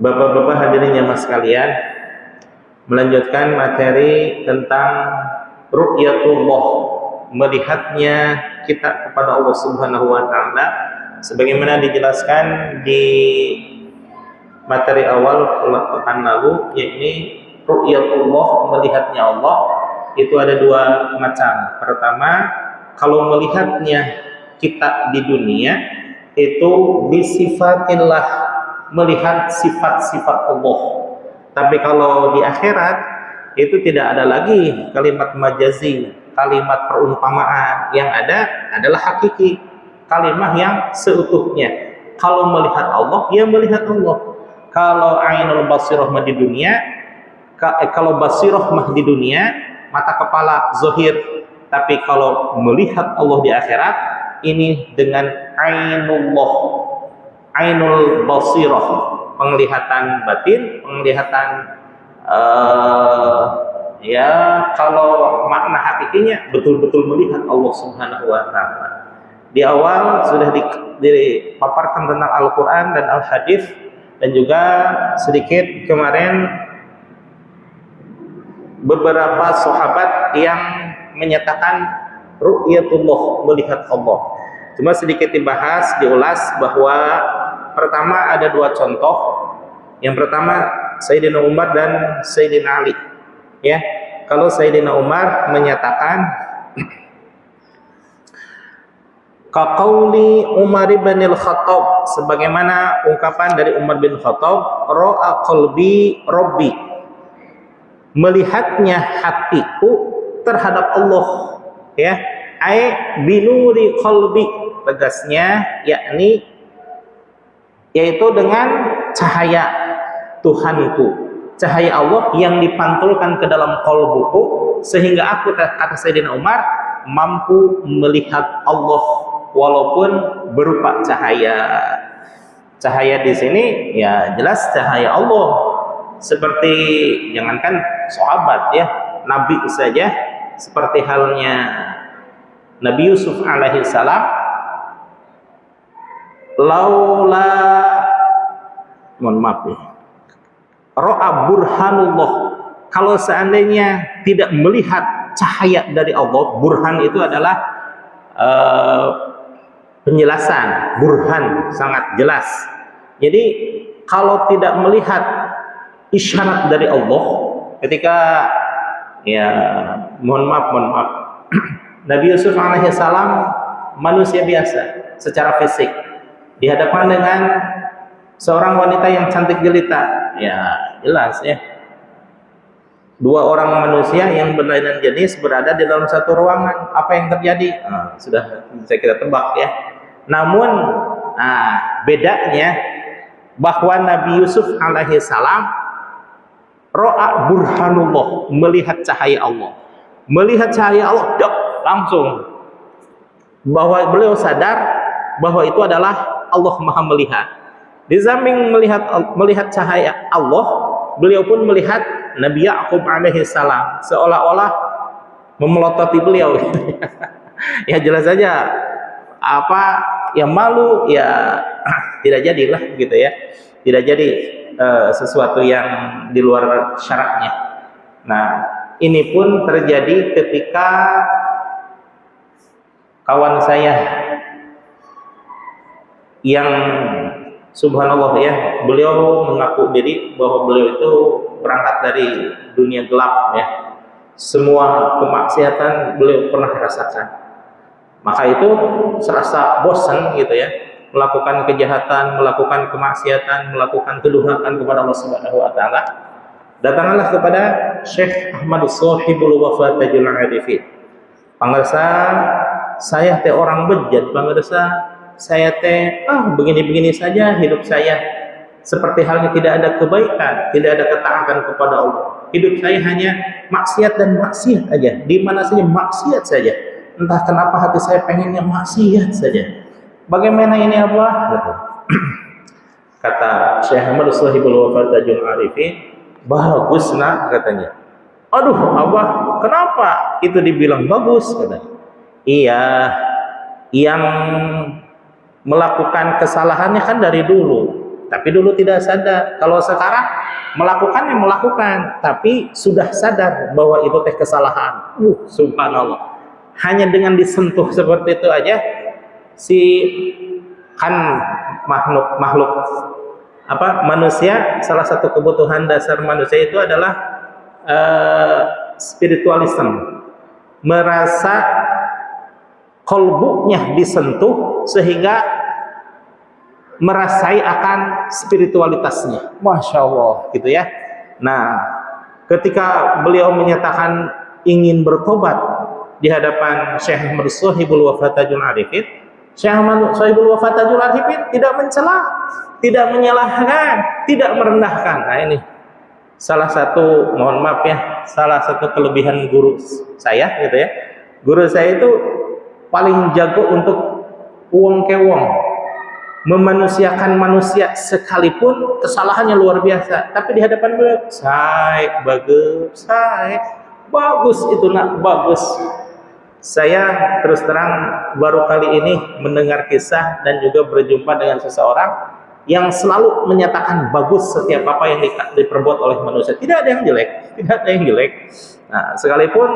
Bapak-bapak hadirin jamaah sekalian, melanjutkan materi tentang ru'yatullah, melihatnya kita kepada Allah Subhanahu wa taala sebagaimana dijelaskan di materi awal pekan lalu, yakni ru'yatullah, melihatnya Allah itu ada dua macam. Pertama, kalau melihatnya kita di dunia itu bisifatillah, melihat sifat-sifat Allah. Tapi kalau di akhirat itu tidak ada lagi kalimat majazi, kalimat perumpamaan. Yang ada adalah hakiki, kalimat yang seutuhnya. Kalau melihat Allah, ya melihat Allah. Kalau ainul basirah mah di dunia, kalau basirah mah di dunia, mata kepala zahir. Tapi kalau melihat Allah di akhirat, ini dengan ainullah, ainul basirah, penglihatan batin, penglihatan ya kalau makna hakikinya betul-betul melihat Allah Subhanahu wa taala. Di awal sudah dipaparkan tentang Al-Qur'an dan Al-Hadis, dan juga sedikit kemarin beberapa sahabat yang menyatakan ru'yatullah, melihat Allah. Cuma sedikit dibahas, diulas bahwa pertama ada dua contoh. Yang pertama Sayyidina Umar dan Sayyidina Ali. Ya, kalau Sayyidina Umar menyatakan kaqauli Umar bin Al-Khattab, sebagaimana ungkapan dari Umar bin Khattab, ra'a qalbi rabbi, melihatnya hatiku terhadap Allah, ya, ai binuri qalbi, tegasnya yakni yaitu dengan cahaya Tuhanku, cahaya Allah yang dipantulkan ke dalam qalbuku, sehingga aku, kata Sayyidina Umar, mampu melihat Allah walaupun berupa cahaya. Cahaya di sini ya jelas cahaya Allah, seperti jangankan sahabat ya, Nabi saja, seperti halnya Nabi Yusuf alaihi salam, laula, mohon maaf ya, ra'a burhanullah, kalau seandainya tidak melihat cahaya dari Allah. Burhan itu adalah penjelasan, burhan sangat jelas. Jadi kalau tidak melihat isyarat dari Allah, ketika ya mohon maaf Nabi Yusuf alaihissalam manusia biasa secara fisik, dihadapkan dengan seorang wanita yang cantik jelita, ya jelas ya, dua orang manusia yang berlainan jenis berada di dalam satu ruangan. Apa yang terjadi? Sudah bisa kita tebak ya. Namun bedanya bahwa Nabi Yusuf alaihissalam ro'a burhanullah, melihat cahaya Allah. Melihat cahaya Allah, langsung bahwa beliau sadar bahwa itu adalah Allah Maha melihat. Di samping melihat cahaya Allah, beliau pun melihat Nabi Ya'qub alaihissalam, seolah-olah memelototi beliau. Ya jelas saja apa yang malu ya tidak jadilah gitu ya, tidak jadi sesuatu yang di luar syaratnya. Nah, ini pun terjadi ketika kawan saya yang subhanallah ya, beliau mengaku diri bahwa beliau itu berangkat dari dunia gelap ya, semua kemaksiatan beliau pernah rasakan. Maka itu serasa bosan gitu ya, melakukan kejahatan, melakukan kemaksiatan, melakukan kedurhakaan kepada Allah Subhanahu wa taala. Datanglah kepada Syekh Ahmad Shahibul Wafa Tajul Arifin. Pangarsa saya teh orang bejat, pangarsa saya teh begini-begini saja hidup saya, seperti halnya tidak ada kebaikan, tidak ada ketaatan kepada Allah. Hidup saya hanya maksiat dan maksiat aja, di mana saja maksiat saja. Entah kenapa hati saya pengennya maksiat saja. Bagaimana ini Allah? Kata Syekh Ahmad Shahibul Wafa Tajul Arifin, bagus nak, katanya. Aduh Abah, kenapa itu dibilang bagus? Katanya. Iya, yang melakukan kesalahannya kan dari dulu. tapi dulu tidak sadar. Kalau sekarang melakukan yang melakukan, tapi sudah sadar bahwa itu teh kesalahan. Subhanallah. Hanya dengan disentuh seperti itu aja, si kan makhluk manusia, salah satu kebutuhan dasar manusia itu adalah spiritualisme, merasa kolbunya disentuh sehingga merasai akan spiritualitasnya. Masya Allah, gitu ya. Nah, ketika beliau menyatakan ingin bertobat di hadapan Syekh Ahmad Shahibul Wafatajul Arifin, Syekh Ahmad Shahibul Wafatajul Arifin tidak mencela, tidak menyalahkan, tidak merendahkan. Nah, ini salah satu, mohon maaf ya, salah satu kelebihan guru saya, gitu ya. Guru saya itu paling jago untuk uang ke uang, memanusiakan manusia sekalipun kesalahannya luar biasa, tapi di hadapan beliau saya bagus itu nak bagus. Saya terus terang baru kali ini mendengar kisah dan juga berjumpa dengan seseorang yang selalu menyatakan bagus setiap apa yang diperbuat oleh manusia. Tidak ada yang jelek, tidak ada yang jelek. Nah, sekalipun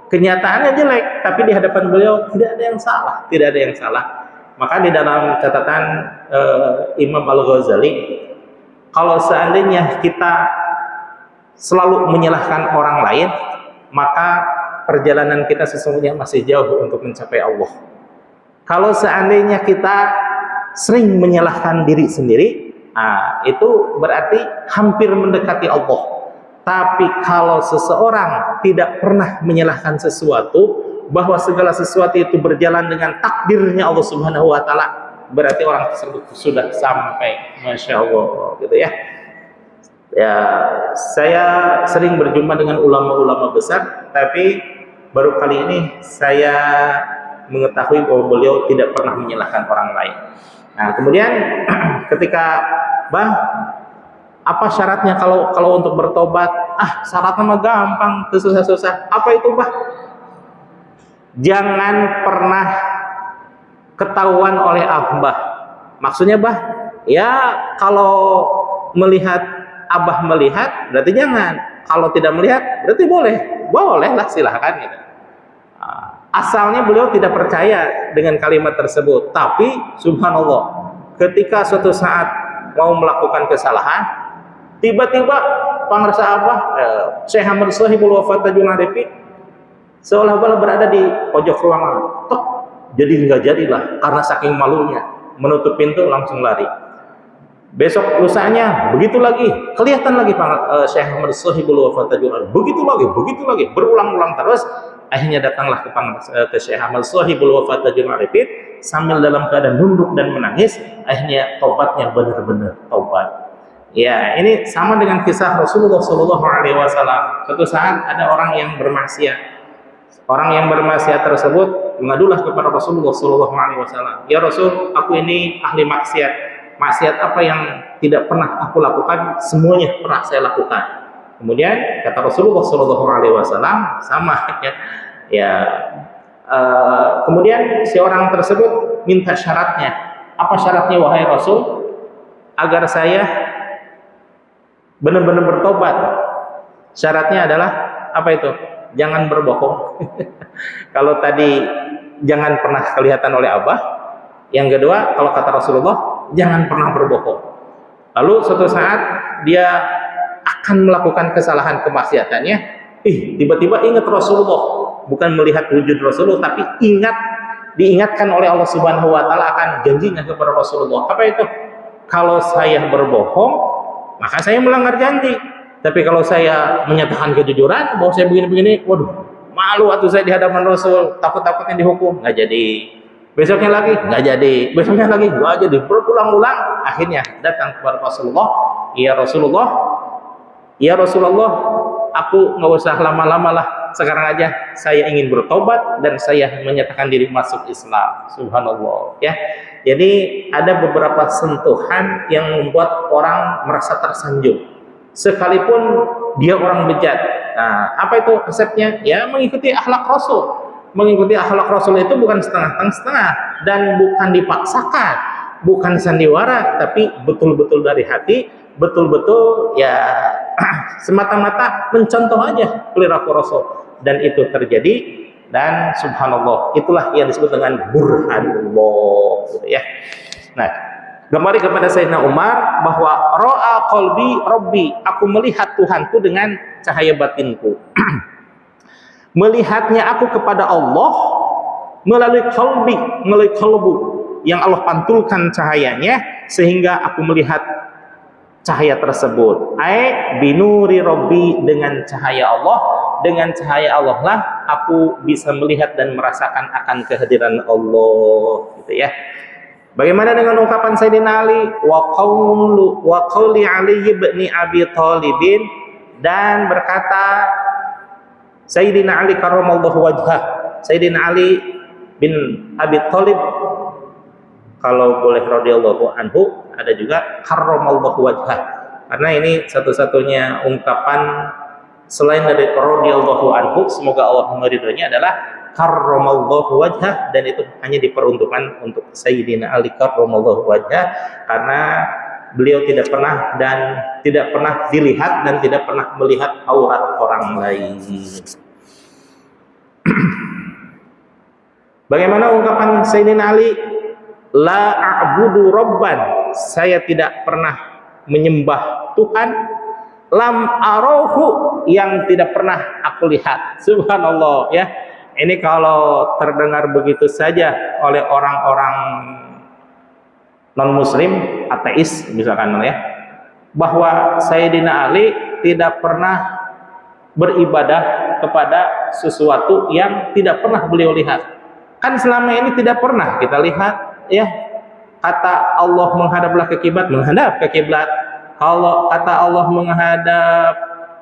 kenyataannya jelek, tapi di hadapan beliau tidak ada yang salah, tidak ada yang salah. Maka di dalam catatan Imam Al-Ghazali, kalau seandainya kita selalu menyalahkan orang lain, maka perjalanan kita sesungguhnya masih jauh untuk mencapai Allah. Kalau seandainya kita sering menyalahkan diri sendiri, itu berarti hampir mendekati Allah. Tapi kalau seseorang tidak pernah menyalahkan sesuatu, bahwa segala sesuatu itu berjalan dengan takdirnya Allah Subhanahu wa taala, berarti orang tersebut sudah sampai. Masya Allah, gitu ya. Ya, saya sering berjumpa dengan ulama-ulama besar, tapi baru kali ini saya mengetahui bahwa beliau tidak pernah menyalahkan orang lain. Nah, kemudian ketika Bang, apa syaratnya kalau untuk bertobat? Syaratnya mah gampang, susah-susah. Apa itu, Bah? Jangan pernah ketahuan oleh Abah. Maksudnya, Bah, ya kalau melihat Abah melihat, berarti jangan. Kalau tidak melihat, berarti boleh. Bolehlah, silahkan gitu. Asalnya beliau tidak percaya dengan kalimat tersebut, tapi subhanallah, ketika suatu saat mau melakukan kesalahan, tiba-tiba pangrasa Abah, Syekh Ahmad Shahibul Wafatajul Arifin, seolah-olah berada di pojok ruangan. Tok, jadi nggak jadilah karena saking malunya, menutup pintu langsung lari. Besok lusanya begitu lagi, kelihatan lagi Syekh Ahmad Shahibul Wafatajul Arifin, begitu lagi, berulang-ulang terus. Akhirnya datanglah ke Syekh Ahmad Shahibul Wafatajul Arifin sambil dalam keadaan nunduk dan menangis. Akhirnya tobatnya benar-benar tobat. Ya, ini sama dengan kisah Rasulullah SAW. Suatu saat ada orang yang bermaksiat. Orang yang bermaksiat tersebut mengadulah kepada Rasulullah SAW. Ya Rasul, aku ini ahli maksiat. Maksiat apa yang tidak pernah aku lakukan, semuanya pernah saya lakukan. Kemudian kata Rasulullah SAW, sama ya. Kemudian si orang tersebut minta syaratnya. Apa syaratnya wahai Rasul? Agar saya benar-benar bertobat. Syaratnya adalah apa itu? Jangan berbohong. Kalau tadi jangan pernah kelihatan oleh Abah. Yang kedua, kalau kata Rasulullah, jangan pernah berbohong. Lalu suatu saat dia akan melakukan kesalahan kemaksiatannya, tiba-tiba ingat Rasulullah, bukan melihat wujud Rasulullah, tapi diingatkan oleh Allah Subhanahu wa taala akan janjinya kepada Rasulullah. Apa itu? Kalau saya berbohong, maka saya melanggar janji. Tapi kalau saya menyatakan kejujuran bahwa saya begini-begini, waduh, malu atuh saya di hadapan Rasul, takut-takutnya dihukum, nggak jadi. Besoknya lagi nggak jadi, besoknya lagi nggak jadi, berulang-ulang. Akhirnya datang kepada Rasulullah, ya Rasulullah, aku nggak usah lama-lama lah, sekarang aja saya ingin bertobat dan saya menyatakan diri masuk Islam. Subhanallah, ya. Jadi ada beberapa sentuhan yang membuat orang merasa tersanjung, sekalipun dia orang bejat. Nah, apa itu resepnya? Ya, mengikuti akhlak Rasul. Mengikuti akhlak Rasul itu bukan setengah-setengah dan bukan dipaksakan, bukan sandiwara, tapi betul-betul dari hati, betul-betul ya semata-mata mencontoh aja perilaku Rasul, dan itu terjadi. Dan subhanallah, itulah yang disebut dengan burhanullah, gitu ya. Nah, kembali kepada Sayyidina Umar, bahwa ro'a qalbi rabbi, aku melihat Tuhanku dengan cahaya batinku. Melihatnya aku kepada Allah melalui qalbi, melalui qalbu yang Allah pantulkan cahayanya, sehingga aku melihat cahaya tersebut. Binuri rabbi, dengan cahaya Allah, dengan cahaya Allah lah aku bisa melihat dan merasakan akan kehadiran Allah, gitu ya. Bagaimana dengan ungkapan Sayyidina Ali, wa qawli Ali ibn Abi Thalib, dan berkata Sayyidina Ali karramallahu wajhah, Sayyidina Ali bin Abi Thalib, kalau boleh radhiyallahu anhu, ada juga karramallahu wajhah, karena ini satu-satunya ungkapan selain dari radhiyallahu anhu, semoga Allah meridhoinya, adalah karramallahu wajhah, dan itu hanya diperuntukkan untuk Sayyidina Ali karramallahu wajhah, karena beliau tidak pernah dilihat dan tidak pernah melihat aurat orang lain. Bagaimana ungkapan Sayyidina Ali, la a'budu rabban, saya tidak pernah menyembah Tuhan, lam arahu, yang tidak pernah aku lihat. Subhanallah ya. Ini kalau terdengar begitu saja oleh orang-orang non-muslim, ateis misalkan ya, bahwa Sayyidina Ali tidak pernah beribadah kepada sesuatu yang tidak pernah beliau lihat. Kan selama ini tidak pernah kita lihat ya. Kata Allah menghadaplah ke kiblat, menghadap ke kiblat. Kalau kata Allah menghadap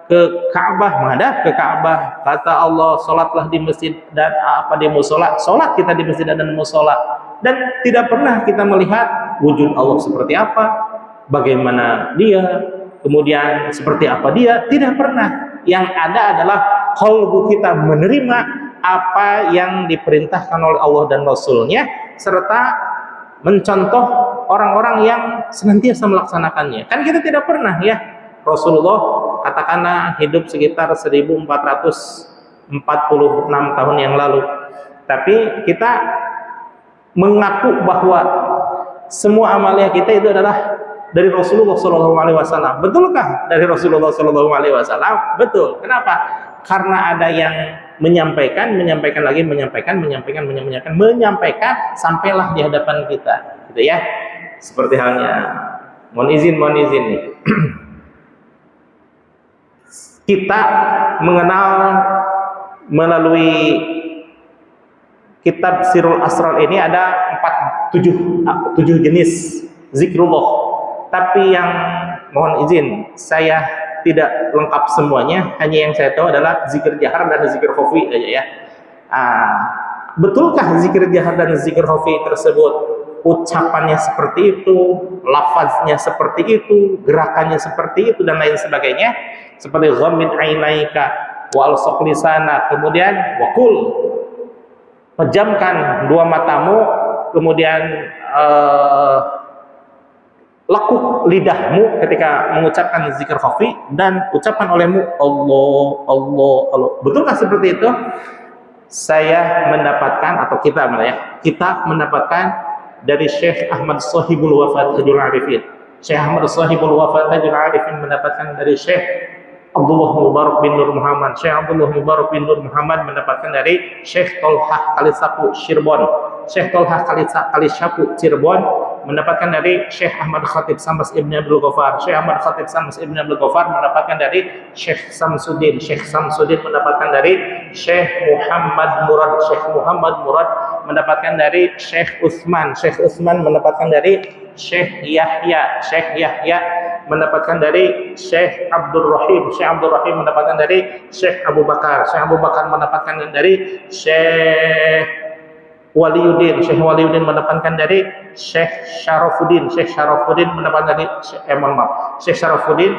ke Ka'bah, menghadap ke Ka'bah. Kata Allah salatlah di masjid dan di mushola, salat kita di masjid dan mushola. Dan tidak pernah kita melihat wujud Allah seperti apa, bagaimana dia, kemudian seperti apa dia, tidak pernah. Yang ada adalah qalbu kita menerima apa yang diperintahkan oleh Allah dan Rasulnya, serta mencontoh orang-orang yang senantiasa melaksanakannya. Kan kita tidak pernah ya. Rasulullah katakanlah hidup sekitar 1446 tahun yang lalu, tapi kita mengaku bahwa semua amalia kita itu adalah dari Rasulullah SAW. Betulkah dari Rasulullah SAW? Betul. Kenapa? Karena ada yang menyampaikan sampailah di hadapan kita, gitu ya. Seperti halnya mohon izin nih. Kita mengenal melalui kitab Sirrul Asrar ini ada 7 jenis zikrullah. Tapi yang mohon izin saya tidak lengkap semuanya, hanya yang saya tahu adalah zikir jahar dan zikir khafi aja ya. Betulkah zikir jahar dan zikir khafi tersebut ucapannya seperti itu, lafaznya seperti itu, gerakannya seperti itu, dan lain sebagainya, seperti ghammid ainaika wa alsaq lisana, kemudian wakul, pejamkan dua matamu, kemudian lekuk lidahmu ketika mengucapkan zikir khafi, dan ucapan olehmu Allah, Allah, Allah. Betulkah seperti itu? Saya mendapatkan, atau kita mendapatkan dari Syekh Ahmad Shahibul Wafat Hajjul Arifin. Syekh Ahmad Shahibul Wafat Hajjul Arifin mendapatkan dari Syekh Abdullah Mubarak bin Nur Muhammad. Syekh Abdullah Mubarak bin Nur Muhammad mendapatkan dari Syekh Tolhah Kalisapu Cirebon. Syekh Tolhah Kalisapu Cirebon mendapatkan dari Syekh Ahmad Khatib Samas Ibn Abdul Ghaffar. Syekh Ahmad Khatib Samas Ibn Abdul Ghaffar mendapatkan dari Syekh Samsuddin. Syekh Samsuddin mendapatkan dari Syekh Muhammad Murad. Syekh Muhammad Murad mendapatkan dari Syekh Utsman. Syekh Utsman mendapatkan dari Syekh Yahya. Syekh Yahya mendapatkan dari Syekh Abdul Rahim. Syekh Abdul Rahim mendapatkan dari Syekh Abu Bakar. Syekh Abu Bakar mendapatkan dari Syekh Waliyuddin, Syekh Waliyuddin mendapatkan dari Syekh Syarafuddin, Syekh Syarafuddin mendapatkan dari Syekh Syarafuddin,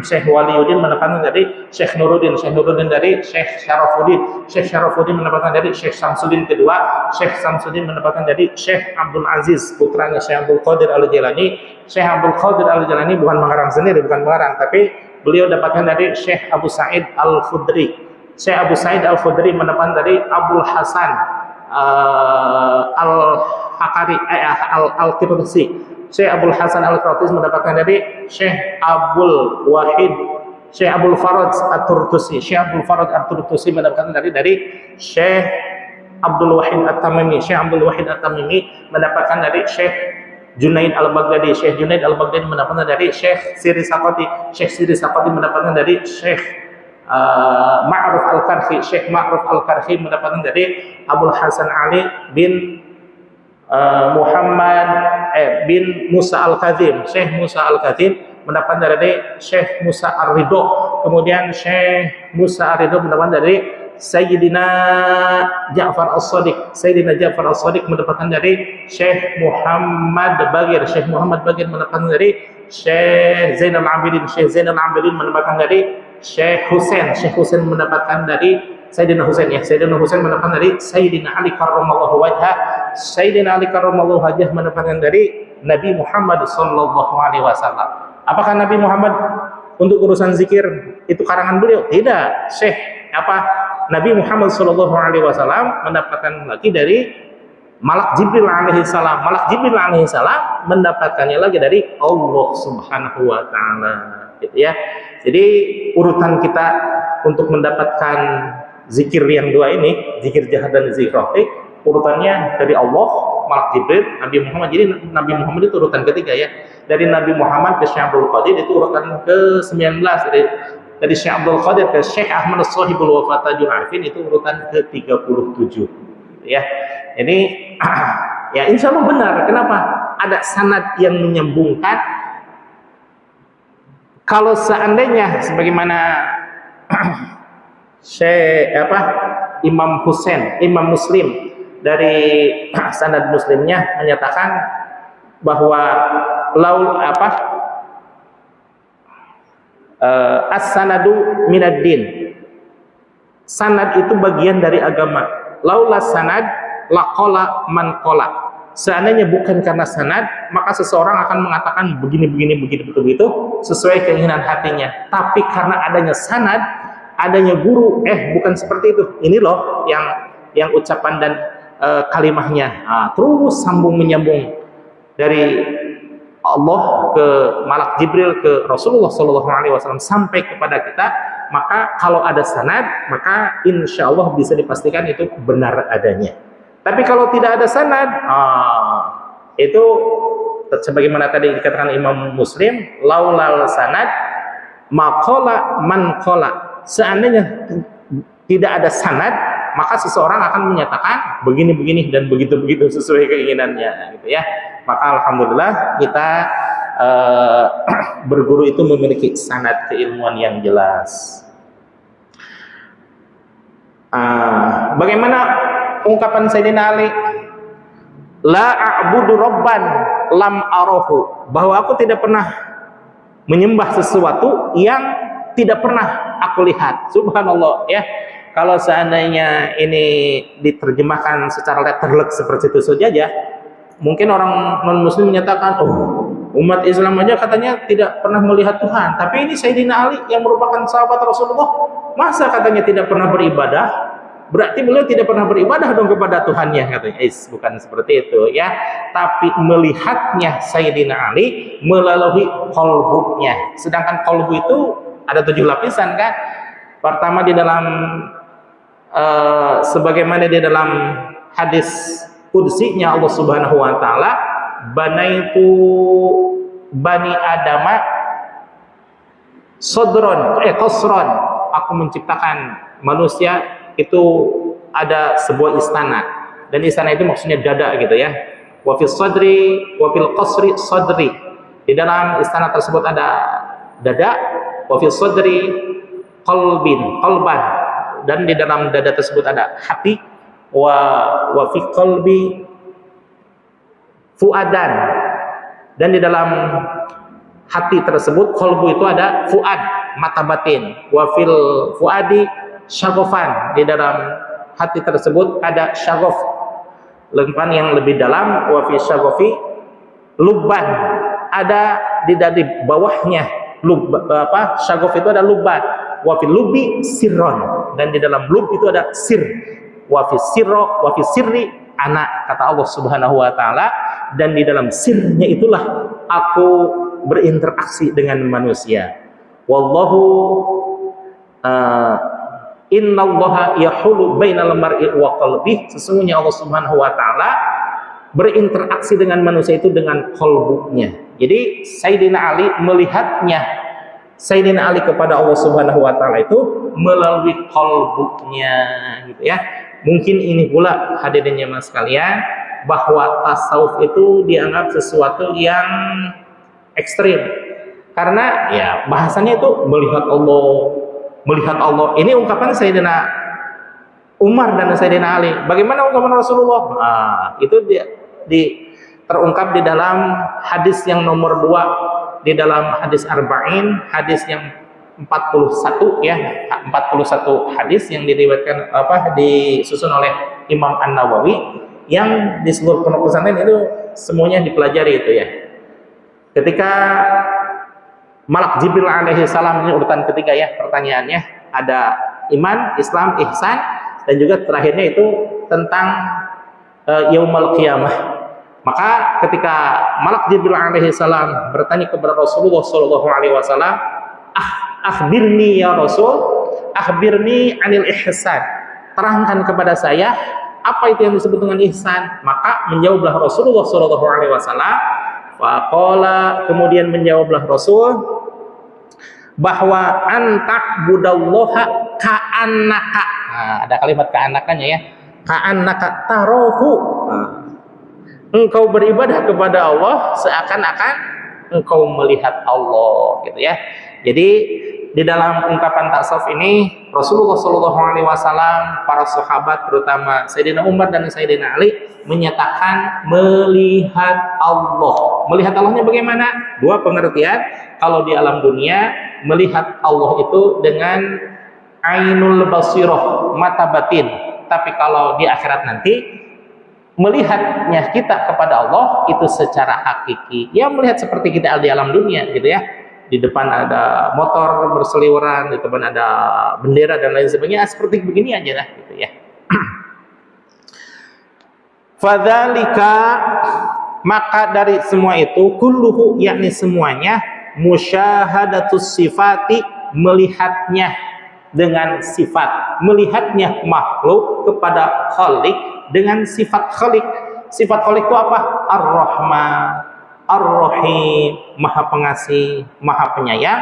Syekh Waliyuddin mendapatkan dari Syekh Nuruddin, Syekh Nuruddin dari Syekh Syarafuddin, Syekh Syarafuddin mendapatkan dari Syekh Samsuddin kedua, Syekh Samsuddin mendapatkan dari Syekh Abdul Aziz putranya Syekh Abdul Qadir Al-Jilani. Syekh Abdul Qadir Al-Jilani bukan mengarang sendiri, bukan mengarang, tapi beliau dapatkan dari Syekh Abu Sa'id Al-Khudri. Syekh Abu Sa'id Al-Khudri mendapatkan dari Abdul Hasan Al-Hakari Al-Qirtusi. Syekh Abdul Hasan Al-Qirtusi mendapatkan dari Syekh Abdul Wahid, Syekh Abdul Faraj At-Turtusi. Syekh Abdul Faraj At-Turtusi mendapatkan dari Syekh Abdul Wahid At-Tamimi. Syekh Abdul Wahid At-Tamimi mendapatkan dari Syekh Junaid Al-Baghdadi. Syekh Junaid Al-Baghdadi mendapatkan dari Syekh Siri Saqati. Syekh Siri Saqati mendapatkan dari Syekh Ma'ruf Al-Karhi. Syekh Ma'ruf Al-Karhi mendapatkan dari Abdul Hasan Ali bin Muhammad bin Musa Al-Kazim. Syekh Musa Al-Kazim mendapatkan dari Syekh Musa Ar-Ridho. Kemudian Syekh Musa Ar-Ridho mendapatkan dari Sayyidina Ja'far As-Shadiq. Sayyidina Ja'far As-Shadiq mendapatkan dari Syekh Muhammad Bagir. Syekh Muhammad Bagir mendapatkan dari Syekh Zainal Abidin. Syekh Zainal Abidin mendapatkan dari Syekh Husain. Syekh Husain mendapatkan dari Sayyidina Husain, ya. Sayyidina Husain mendapatkan dari Sayyidina Ali karramallahu wajhah. Sayyidina Ali karramallahu wajhah mendapatkan dari Nabi Muhammad sallallahu alaihi wasallam. Apakah Nabi Muhammad untuk urusan zikir itu karangan beliau? Tidak. Syekh Nabi Muhammad sallallahu alaihi wasallam mendapatkan lagi dari Malak Jibril alaihi salam. Malak Jibril alaihi salam mendapatkannya lagi dari Allah Subhanahu wa taala, gitu ya. Jadi urutan kita untuk mendapatkan zikir yang dua ini, zikir jahat dan zikir rafiq, urutannya dari Allah, Malak Jibril, Nabi Muhammad. Jadi Nabi Muhammad itu urutan ketiga, ya. Dari Nabi Muhammad ke Syekh Abdul Qadir itu urutan ke-19. Dari Syekh Abdul Qadir ke Syekh Ahmad As-Sahibul Wafa Tajul Arifin itu urutan ke-37, ya. Jadi ya insya Allah benar. Kenapa? Ada sanad yang menyambungkan. Kalau seandainya sebagaimana Imam Husain, Imam Muslim dari sanad Muslimnya menyatakan bahwa as-sanadu minad-din. Sanad itu bagian dari agama. Laula sanad laqala man qala. Seandainya bukan karena sanad, maka seseorang akan mengatakan begini begitu sesuai keinginan hatinya. Tapi karena adanya sanad, adanya guru, bukan seperti itu. Ini loh yang ucapan dan kalimahnya terus sambung menyambung dari Allah ke Malak Jibril ke Rasulullah SAW sampai kepada kita. Maka kalau ada sanad, maka insya Allah bisa dipastikan itu benar adanya. Tapi kalau tidak ada sanad, itu sebagaimana tadi dikatakan Imam Muslim, laulal sanad maqala man qala. Seandainya tidak ada sanad, maka seseorang akan menyatakan begini dan begitu sesuai keinginannya, gitu ya. Maka alhamdulillah kita berguru itu memiliki sanad keilmuan yang jelas. Bagaimana ungkapan Sayyidina Ali, la a'budu rabban lam arahu, bahwa aku tidak pernah menyembah sesuatu yang tidak pernah aku lihat. Subhanallah, ya. Kalau seandainya ini diterjemahkan secara letterlek seperti itu saja, ya, mungkin orang non muslim menyatakan, umat Islam aja katanya tidak pernah melihat Tuhan. Tapi ini Sayyidina Ali yang merupakan sahabat Rasulullah, masa katanya tidak pernah beribadah? Berarti beliau tidak pernah beribadah dong kepada Tuhannya, katanya. Bukan seperti itu, ya. Tapi melihatnya Sayyidina Ali melalui qalbunya. Sedangkan qalbu itu ada 7 lapisan, kan. Pertama di dalam sebagaimana di dalam hadis qudsinya Allah Subhanahu wa taala, banaitu bani adama qasran, aku menciptakan manusia itu ada sebuah istana, dan istana itu maksudnya dada, gitu ya. Wa fil sadri wa fil qasri sadri, di dalam istana tersebut ada dada. Wa fil sadri qalban, dan di dalam dada tersebut ada hati. wa fi qalbi fuadan, dan di dalam hati tersebut, qalbu itu ada fuad, mata batin, wa fil fuadi syagofan, di dalam hati tersebut ada syagof, lengkungan yang lebih dalam, wa fi syagofi lubban, ada di bawahnya syagof itu ada lubban, wa fil lubi sirron, dan di dalam lub itu ada sir, wa fi sirro wa fi sirri anak, kata Allah Subhanahu wa taala, dan di dalam sirnya itulah aku berinteraksi dengan manusia. Wallahu innallaha yahulu bainal mar'i wa qalbih, sesungguhnya Allah Subhanahu wa taala berinteraksi dengan manusia itu dengan qalbunya. Jadi Sayyidina Ali melihatnya Sayyidina Ali kepada Allah Subhanahu wa taala itu melalui qalbunya, gitu ya. Mungkin ini pula hadirin jemaah sekalian, bahwa tasawuf itu dianggap sesuatu yang ekstrim, karena ya bahasanya itu melihat Allah. Ini ungkapan Sayyidina Umar dan Sayyidina Ali. Bagaimana ungkapan Rasulullah? Itu terungkap di dalam hadis yang nomor 2, di dalam hadis Arba'in, hadis yang 41 ya, 41 hadis yang diriwayatkan disusun oleh Imam An-Nawawi, yang di seluruh pondok pesantren itu semuanya dipelajari itu ya. Ketika Malak Jibril alaihi salam, ini urutan ketiga ya pertanyaannya, ada iman, Islam, ihsan, dan juga terakhirnya itu tentang yaumul qiyamah. Maka ketika Malak Jibril alaihi salam bertanya kepada Rasulullah sallallahu alaihi wasallam, akhbirni ya Rasul, akhbirni anil ihsan, terangkan kepada saya apa itu yang disebut dengan ihsan. Maka menjawablah Rasulullah sallallahu alaihi wasallam, faqala, kemudian menjawablah Rasul, bahwa anta'budallaha ka'annaka. Ada kalimat ka'annakanya ya, ka'annaka tarahu. Engkau beribadah kepada Allah seakan-akan engkau melihat Allah, gitu ya. Jadi di dalam ungkapan tasawuf ini Rasulullah Shallallahu Alaihi Wasallam, para sahabat terutama Sayyidina Umar dan Sayyidina Ali menyatakan melihat Allah. Melihat Allahnya bagaimana? Dua pengertian. Kalau di alam dunia melihat Allah itu dengan ainul basirah, mata batin. Tapi kalau di akhirat nanti melihatnya kita kepada Allah itu secara hakiki. Ya melihat seperti kita di alam dunia, gitu ya. Di depan ada motor berseliweran, di depan ada bendera dan lain sebagainya, seperti begini aja lah, gitu ya. Fadzalika, maka dari semua itu, kulluhu, yakni semuanya, musyahadatus sifati, melihatnya dengan sifat, melihatnya makhluk kepada khalik dengan sifat khalik. Sifat khalik itu apa? Ar-Rahman, Ar-Rahim, Maha Pengasih, Maha Penyayang,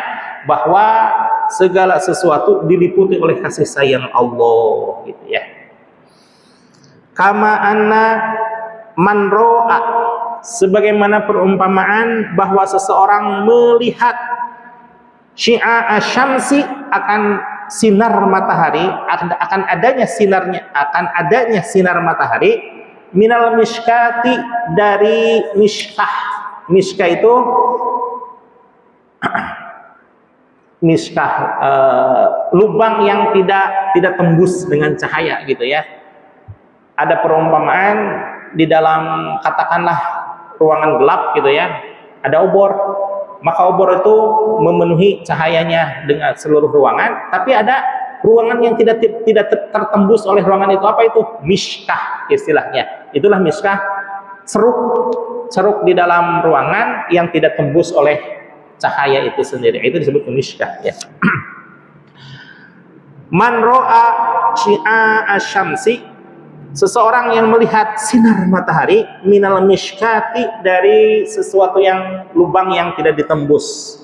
bahwa segala sesuatu diliputi oleh kasih sayang Allah, gitu ya. Kama anna man ro'a, sebagaimana perumpamaan bahwa seseorang melihat syi'a asyamsi, akan sinar matahari, akan adanya sinar matahari, minal miskati, dari miskah. Miskah itu lubang yang tidak tembus dengan cahaya, gitu ya. Ada perumpamaan di dalam, katakanlah ruangan gelap, gitu ya, ada obor, maka obor itu memenuhi cahayanya dengan seluruh ruangan, tapi ada ruangan yang tidak tertembus oleh ruangan itu. Apa itu? Miskah istilahnya. Itulah miskah, ceruk di dalam ruangan yang tidak tembus oleh cahaya itu sendiri. Itu disebut miskah ya. Man ro'a syi'a asyamsi, seseorang yang melihat sinar matahari, minal miskati, dari sesuatu yang lubang yang tidak ditembus.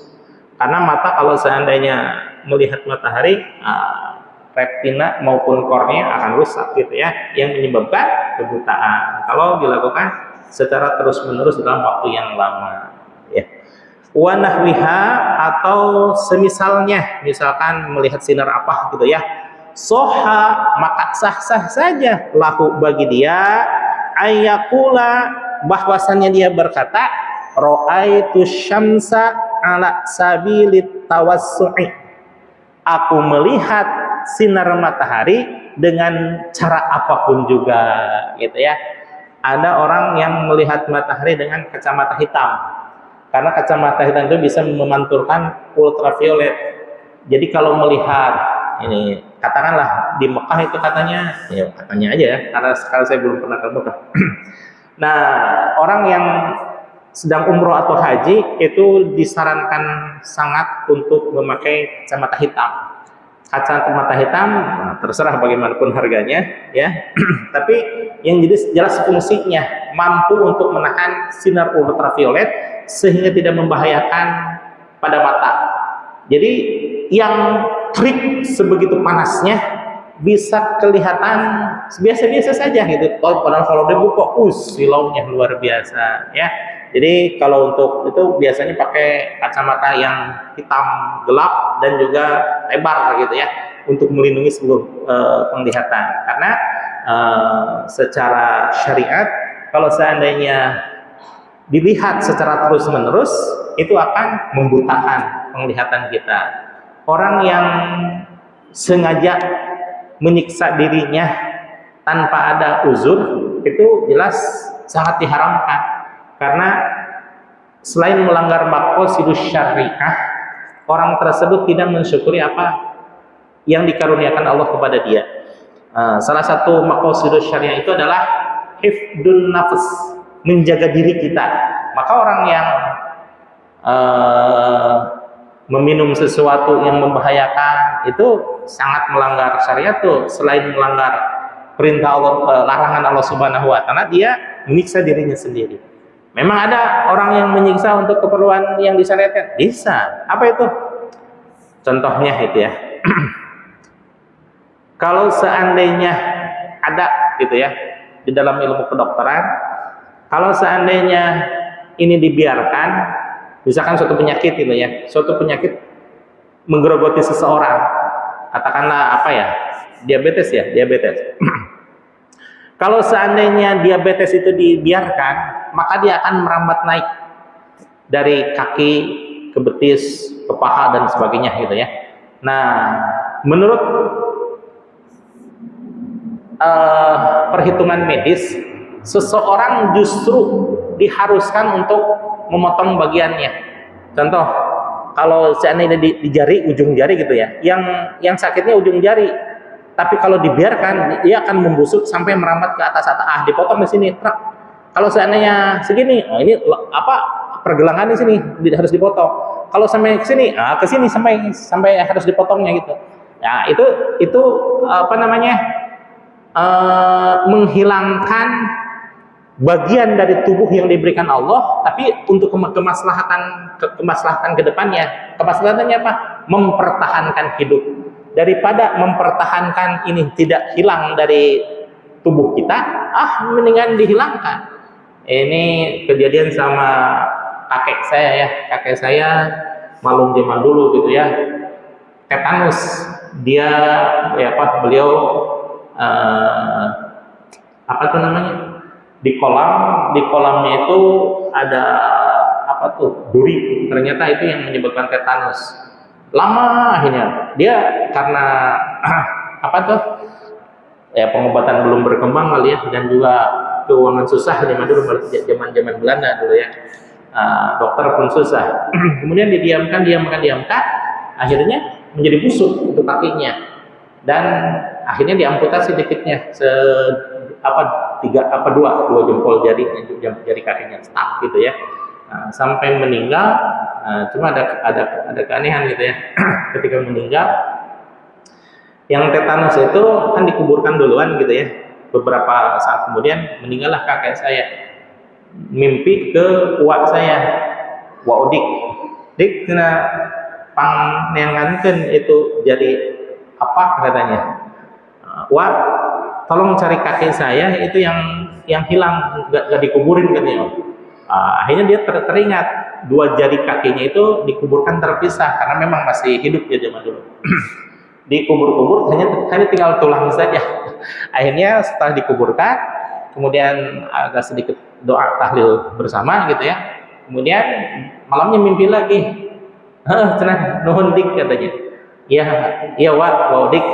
Karena mata kalau seandainya melihat matahari, retina maupun kornea akan rusak, gitu ya, yang menyebabkan kebutaan kalau dilakukan secara terus-menerus dalam waktu yang lama, ya. Wa nahwiha, atau semisalnya, misalkan melihat sinar apa, gitu ya, soha, maka sah-sah saja lahu bagi dia ayakula, bahwasannya dia berkata ra'aitu syamsa ala sabilit tawassu'i, aku melihat sinar matahari dengan cara apapun juga, gitu ya. Ada orang yang melihat matahari dengan kacamata hitam, karena kacamata hitam itu bisa memantulkan ultraviolet. Jadi kalau melihat ini, katakanlah di Mekah itu katanya, ya katanya aja ya, karena sekarang saya belum pernah ke Mekah. Nah, orang yang sedang umroh atau haji itu disarankan sangat untuk memakai kacamata hitam. Kacamata hitam, nah, terserah bagaimanapun harganya, ya. Tapi yang jelas fungsinya mampu untuk menahan sinar ultraviolet sehingga tidak membahayakan pada mata. Jadi yang terik sebegitu panasnya bisa kelihatan biasa-biasa saja gitu. Padahal kalau dia buka, silaunya luar biasa, ya. Jadi kalau untuk itu biasanya pakai kacamata yang hitam gelap dan juga lebar gitu ya, untuk melindungi seluruh penglihatan. Karena secara syariat kalau seandainya dilihat secara terus-menerus itu akan membutakan penglihatan kita. Orang yang sengaja menyiksa dirinya tanpa ada uzur itu jelas sangat diharamkan. Karena selain melanggar maqasidus syariah, orang tersebut tidak mensyukuri apa yang dikaruniakan Allah kepada dia. Salah satu maqasidus syariah itu adalah hifdun nafs, menjaga diri kita. Maka orang yang meminum sesuatu yang membahayakan itu sangat melanggar syariat tuh. Selain melanggar perintah Allah, larangan Allah Subhanahu wa taala, dia menyiksa dirinya sendiri. Memang ada orang yang menyiksa untuk keperluan yang disyariatkan, bisa. Apa itu? Contohnya itu ya. Kalau seandainya ada gitu ya di dalam ilmu kedokteran, kalau seandainya ini dibiarkan, misalkan suatu penyakit gitu ya, suatu penyakit menggerogoti seseorang, katakanlah apa ya, diabetes ya, diabetes. Kalau seandainya diabetes itu dibiarkan, maka dia akan merambat naik dari kaki ke betis, ke paha dan sebagainya gitu ya. Nah, menurut perhitungan medis, seseorang justru diharuskan untuk memotong bagiannya. Contoh, kalau seandainya di jari, ujung jari gitu ya, yang sakitnya ujung jari, tapi kalau dibiarkan dia akan membusuk sampai merambat ke atas. Dipotong di sini, truk. Kalau seandainya segini, ini apa, pergelangan di sini harus dipotong. Kalau sampai ke sini, ke sini sampai harus dipotongnya gitu. Ya, itu apa namanya? Menghilangkan bagian dari tubuh yang diberikan Allah, tapi untuk kemaslahatan ke depannya. Kemaslahatannya apa? Mempertahankan hidup. Daripada mempertahankan ini tidak hilang dari tubuh kita, mendingan dihilangkan. Ini kejadian sama kakek saya ya. Kakek saya malum zaman dulu gitu ya, tetanus. Dia ya beliau apa tuh namanya, di kolamnya itu ada apa tuh, duri. Ternyata itu yang menyebabkan tetanus. Lama akhirnya dia karena apa tuh ya, pengobatan belum berkembang kali ya, dan juga keuangan susah zaman dulu, zaman Belanda dulu ya. Dokter pun susah. Kemudian didiamkan, akhirnya menjadi busuk untuk kakinya, dan akhirnya diamputasi dikitnya dua jempol jari kakinya stuck gitu ya. Sampai meninggal. Cuma ada keanehan gitu ya. Ketika meninggal, yang tetanus itu kan dikuburkan duluan gitu ya. Beberapa saat kemudian meninggallah kakek saya. Mimpi ke uak saya, Udik, dik kena panengankeun itu jadi apa katanya. Wah, tolong cari kakek saya itu yang hilang, gak dikuburin katanya. Akhirnya dia teringat dua jari kakinya itu dikuburkan terpisah karena memang masih hidup ya zaman dulu. dikubur-kubur, hanya tinggal tulang saja. Akhirnya setelah dikuburkan, kemudian agak sedikit doa tahlil bersama gitu ya. Kemudian malamnya mimpi lagi. Cenah nuhun dik katanya. Iya wa dik,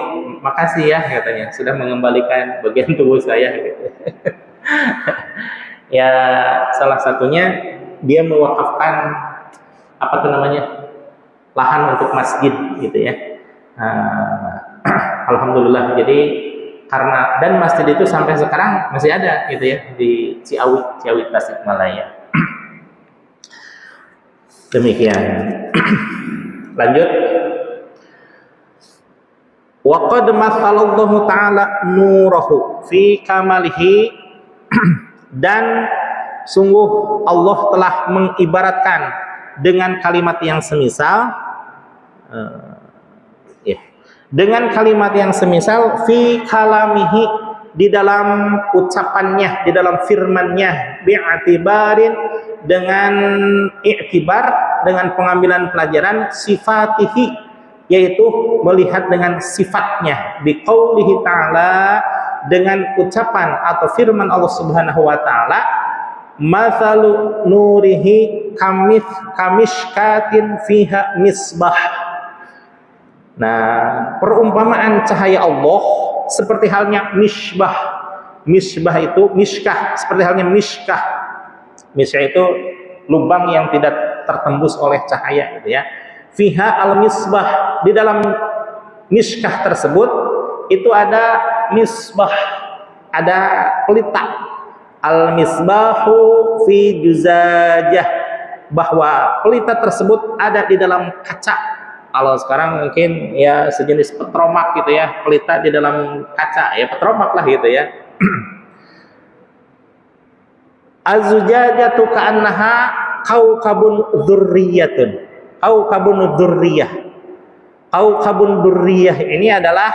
makasih ya katanya sudah mengembalikan bagian tubuh saya gitu. Ya salah satunya dia mewakafkan apa tuh namanya, lahan untuk masjid gitu ya. Alhamdulillah, jadi karena dan masjid itu sampai sekarang masih ada gitu ya di Ciawi Tasikmalaya. Demikian. Lanjut. Wa qad mathalallahu ta'ala nurahu fi kamalihi dan sungguh Allah telah mengibaratkan dengan kalimat yang semisal dengan kalimat yang semisal fi kalamihi, di dalam ucapannya, di dalam firmannya, bi'atibarin, dengan i'tibar, dengan pengambilan pelajaran, sifatihi, yaitu melihat dengan sifatnya, biqaulihi ta'ala, dengan ucapan atau firman Allah Subhanahu wa taala, mathalu nurihi kamishkatin fiha misbah. Nah, perumpamaan cahaya Allah seperti halnya misbah. Misbah itu miskah, seperti halnya miskah. Miskah itu lubang yang tidak tertembus oleh cahaya gitu ya. Fiha al-misbah, di dalam miskah tersebut itu ada misbah, ada pelita. Al-misbahu fi juzajah, bahwa pelita tersebut ada di dalam kaca. Kalau sekarang mungkin ya sejenis petromak gitu ya, pelita di dalam kaca, ya petromak lah gitu ya. Az-zujajatu ka'annaha kaukabun dzurriyyatun. Kaukabun dzurriyyah. Kaukabun dzurriyyah ini adalah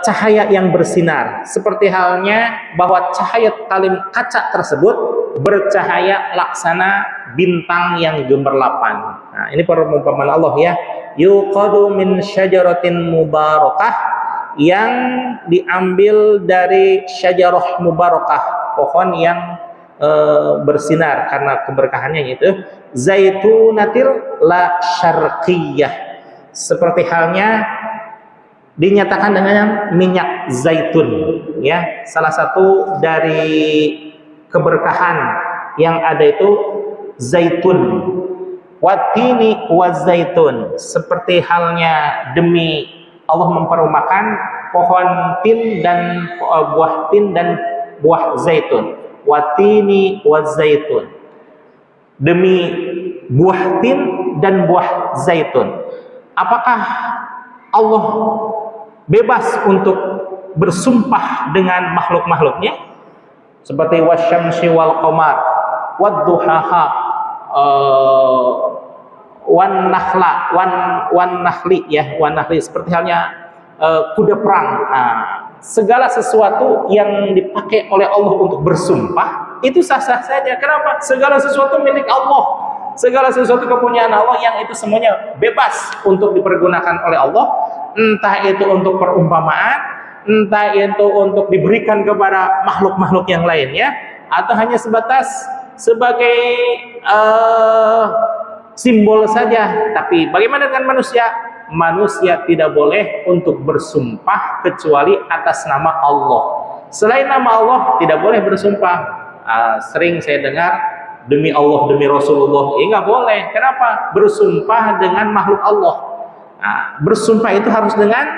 cahaya yang bersinar, seperti halnya bahwa cahaya talim kaca tersebut bercahaya laksana bintang yang gemerlapan. Nah, ini perumpamaan Allah ya. Yuqadu min syajaratin mubarakah, yang diambil dari syajarah mubarakah, pohon yang bersinar karena keberkahannya, yaitu zaitunatil la syarqiyah, seperti halnya dinyatakan dengan minyak zaitun ya. Salah satu dari keberkahan yang ada itu zaitun. Watini wa zaitun, seperti halnya demi Allah memperumpakan pohon tin dan buah tin dan buah zaitun. Watini wa zaitun, demi buah tin dan buah zaitun. Apakah Allah bebas untuk bersumpah dengan makhluk-makhluknya seperti wasyamsi wal qamar wadduhaha wan nahli, seperti halnya kuda perang. Segala sesuatu yang dipakai oleh Allah untuk bersumpah itu sah-sah saja. Kenapa? Segala sesuatu milik Allah, segala sesuatu kepunyaan Allah, yang itu semuanya bebas untuk dipergunakan oleh Allah, entah itu untuk perumpamaan, entah itu untuk diberikan kepada makhluk-makhluk yang lainnya, atau hanya sebatas sebagai simbol saja. Tapi bagaimana dengan manusia? Manusia tidak boleh untuk bersumpah kecuali atas nama Allah. Selain nama Allah tidak boleh bersumpah. Sering saya dengar demi Allah, demi Rasulullah, nggak boleh. Kenapa? Bersumpah dengan makhluk Allah. Bersumpah itu harus dengan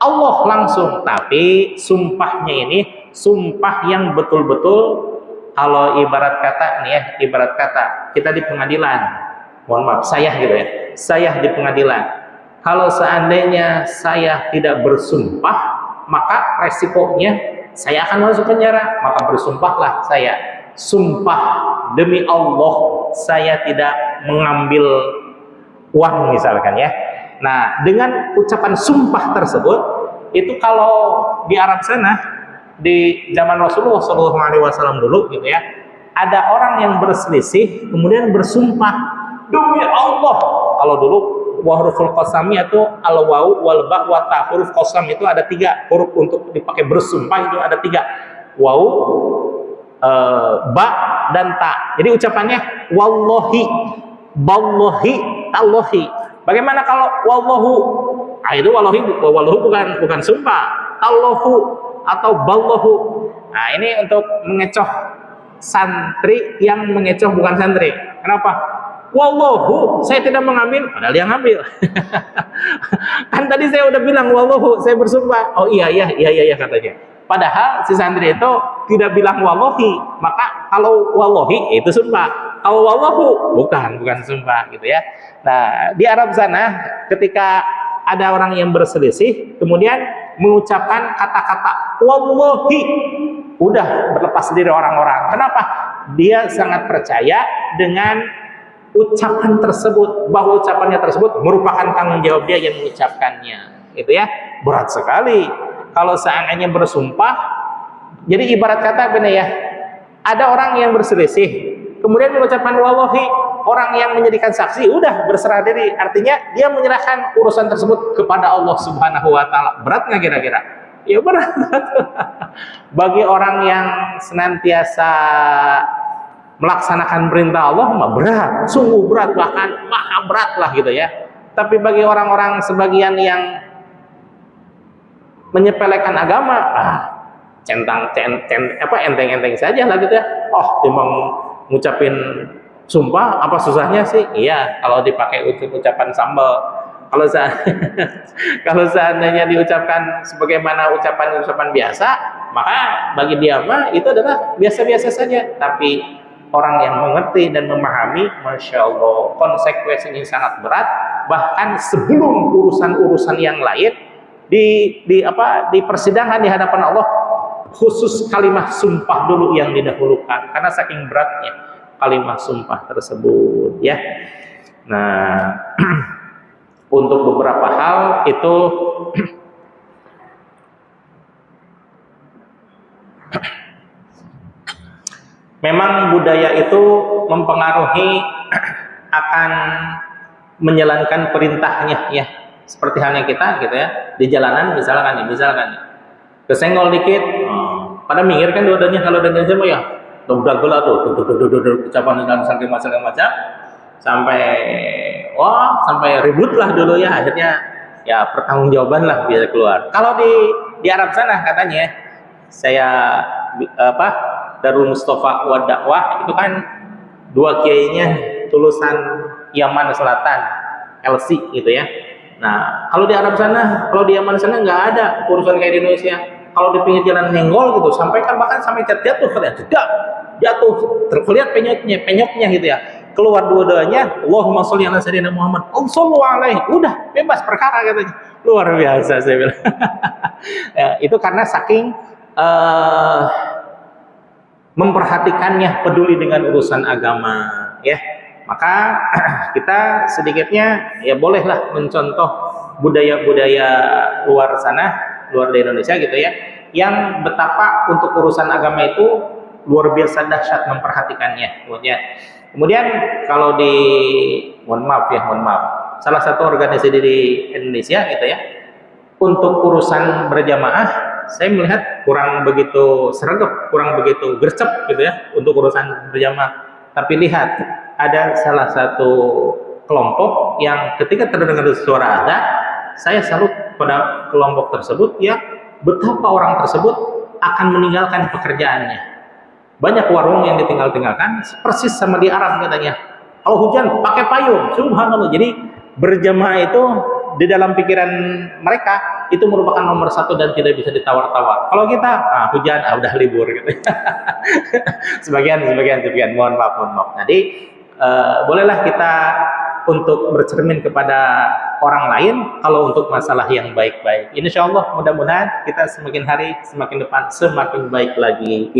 Allah langsung. Tapi sumpahnya ini sumpah yang betul-betul, kalau ibarat kata nih ya, ibarat kata kita di pengadilan, mohon maaf, saya gitu ya, saya di pengadilan. Kalau seandainya saya tidak bersumpah, maka resikonya saya akan masuk penjara. Maka bersumpahlah saya, sumpah demi Allah saya tidak mengambil uang misalkan ya. Nah, dengan ucapan sumpah tersebut, itu kalau di Arab sana, di zaman Rasulullah SAW dulu gitu ya, ada orang yang berselisih kemudian bersumpah demi Allah. Kalau dulu wa huruful qasami itu al waw wal ba wa ta. Huruf qasam itu ada 3 huruf untuk dipakai bersumpah, itu ada 3, waw, ba dan ta. Jadi ucapannya wallahi, ballahi, tallahi. Bagaimana kalau wallahu? Ah, itu wallahi, bukan sumpah. Tallahu atau ballahu. Nah, ini untuk mengecoh santri yang mengecoh bukan santri. Kenapa? Wallahu, saya tidak mengambil, padahal dia ngambil. Kan tadi saya udah bilang wallahu, saya bersumpah. Oh iya katanya. Padahal si santri itu tidak bilang wallahi, maka kalau wallahi itu sumpah. Kalau wallahu bukan sumpah gitu ya. Nah, di Arab sana ketika ada orang yang berselisih kemudian mengucapkan kata-kata wallahi, udah berlepas diri orang-orang. Kenapa? Dia sangat percaya dengan ucapan tersebut, bahwa ucapannya tersebut merupakan tanggung jawab dia yang mengucapkannya. Itu ya, berat sekali kalau seandainya bersumpah. Jadi ibarat kata benar ya, ada orang yang berselisih kemudian mengucapkan wallahi, orang yang menjadikan saksi udah berserah diri, artinya dia menyerahkan urusan tersebut kepada Allah Subhanahu wa taala. Berat nggak kira-kira? Ya berat. Bagi orang yang senantiasa melaksanakan perintah Allah mah berat, sungguh berat, bahkan maha berat lah gitu ya. Tapi bagi orang-orang sebagian yang menyepelekan agama, enteng-enteng saja lah gitu ya. Oh, timbang ngucapin sumpah apa susahnya sih? Iya, kalau dipakai ucapan sambal. Kalau seandainya diucapkan sebagaimana ucapan biasa, maka bagi dia mah itu adalah biasa-biasa saja. Tapi orang yang mengerti dan memahami, masya Allah, konsekuensinya sangat berat. Bahkan sebelum urusan-urusan yang lain di persidangan di hadapan Allah, khusus kalimat sumpah dulu yang didahulukan karena saking beratnya kalimat sumpah tersebut ya. Nah, untuk beberapa hal itu memang budaya itu mempengaruhi akan menjalankan perintahnya ya. Seperti halnya kita gitu ya, di jalanan misalkan kesenggol dikit, pada minggir kan dua-duanya. Kalau dengan siapa ya dobrak gula tuh ucapan dan macam-macam sampai ribut lah dulu ya, akhirnya ya pertanggungjawaban lah biasa keluar. Kalau di Arab sana katanya, saya Darul Mustafa wa Dakwah itu kan dua kiainya lulusan Yaman Selatan, LC gitu ya. Nah, kalau di Arab sana, kalau di Yaman sana nggak ada urusan kayak di Indonesia. Kalau di pinggir jalan nenggol gitu, bahkan sampai jatuh, terlihat penyoknya gitu ya. Keluar dua-duanya, Allahumma sholli ala sayyidina Muhammad, sallallahu alaihi, udah bebas perkara katanya. Luar biasa saya bilang. Ya, itu karena saking memperhatikannya, peduli dengan urusan agama ya. Maka kita sedikitnya ya bolehlah mencontoh budaya-budaya luar sana, luar dari Indonesia gitu ya, yang betapa untuk urusan agama itu luar biasa dahsyat memperhatikannya. Kemudian kalau mohon maaf, salah satu organisasi di Indonesia gitu ya, untuk urusan berjamaah saya melihat kurang begitu sergap, kurang begitu gercep gitu ya untuk urusan berjamaah. Tapi lihat, ada salah satu kelompok yang ketika terdengar suara azan, saya salut pada kelompok tersebut ya, betapa orang tersebut akan meninggalkan pekerjaannya. Banyak warung yang ditinggalkan persis sama di Arab katanya. Kalau hujan pakai payung, subhanallah. Jadi berjamaah itu di dalam pikiran mereka itu merupakan nomor satu dan tidak bisa ditawar-tawar. Kalau kita hujan udah libur gitu. sebagian mohon maaf. Jadi bolehlah kita untuk bercermin kepada orang lain kalau untuk masalah yang baik-baik. Insya Allah mudah-mudahan kita semakin hari semakin depan semakin baik lagi.